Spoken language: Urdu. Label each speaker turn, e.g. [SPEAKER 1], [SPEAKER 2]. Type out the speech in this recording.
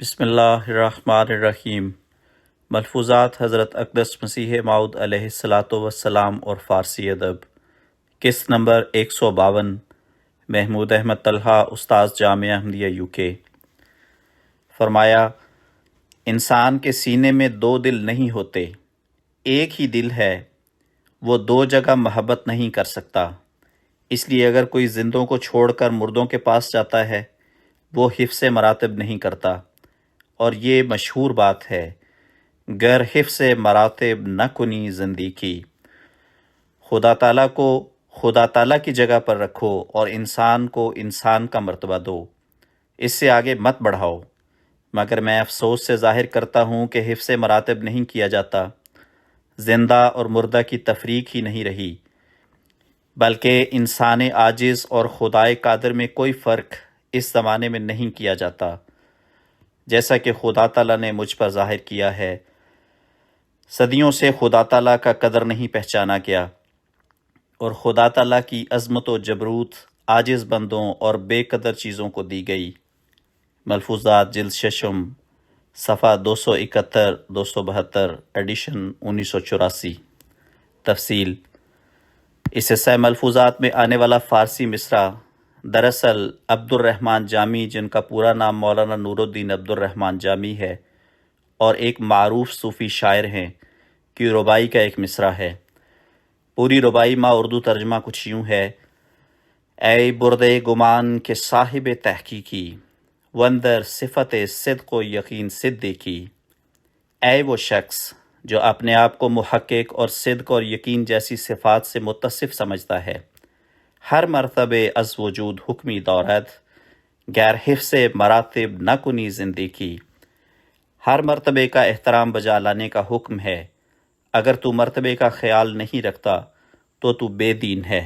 [SPEAKER 1] بسم اللہ الرحمن الرحیم۔ ملفوظات حضرت اقدس مسیح موعود علیہ الصلاۃ والسلام اور فارسی ادب، قسط نمبر 152، محمود احمد طلحہ، استاذ جامعہ احمدیہ UK۔ فرمایا، انسان کے سینے میں دو دل نہیں ہوتے، ایک ہی دل ہے، وہ دو جگہ محبت نہیں کر سکتا۔ اس لیے اگر کوئی زندوں کو چھوڑ کر مردوں کے پاس جاتا ہے، وہ حفظ مراتب نہیں کرتا، اور یہ مشہور بات ہے، گر حفظ مراتب نہ کنی زندگی۔ خدا تعالیٰ کو خدا تعالیٰ کی جگہ پر رکھو اور انسان کو انسان کا مرتبہ دو، اس سے آگے مت بڑھاؤ۔ مگر میں افسوس سے ظاہر کرتا ہوں کہ حفظ مراتب نہیں کیا جاتا، زندہ اور مردہ کی تفریق ہی نہیں رہی، بلکہ انسان عاجز اور خدائے قادر میں کوئی فرق اس زمانے میں نہیں کیا جاتا، جیسا کہ خدا تعالیٰ نے مجھ پر ظاہر کیا ہے۔ صدیوں سے خدا تعالیٰ کا قدر نہیں پہچانا گیا، اور خدا تعالیٰ کی عظمت و جبروت عاجز بندوں اور بے قدر چیزوں کو دی گئی۔ ملفوظات جلد ششم، صفحہ 271 272، ایڈیشن 1984۔ تفصیل: اس حصہ ملفوظات میں آنے والا فارسی مصرع دراصل عبد الرحمن جامی، جن کا پورا نام مولانا نور الدین عبد الرحمن جامی ہے اور ایک معروف صوفی شاعر ہیں، کی ربائی کا ایک مصرع ہے۔ پوری ربائی ما اردو ترجمہ کچھ یوں ہے: اے برد گمان کے صاحب تحقیقی، وندر صفت صدق و یقین صدیقی، اے وہ شخص جو اپنے آپ کو محقق اور صدق اور یقین جیسی صفات سے متصف سمجھتا ہے، ہر مرتبے از وجود حکمی دورد، غیر حفظ مراتب نہ کنی زندگی۔ ہر مرتبے کا احترام بجا لانے کا حکم ہے، اگر تو مرتبے کا خیال نہیں رکھتا تو بے دین ہے۔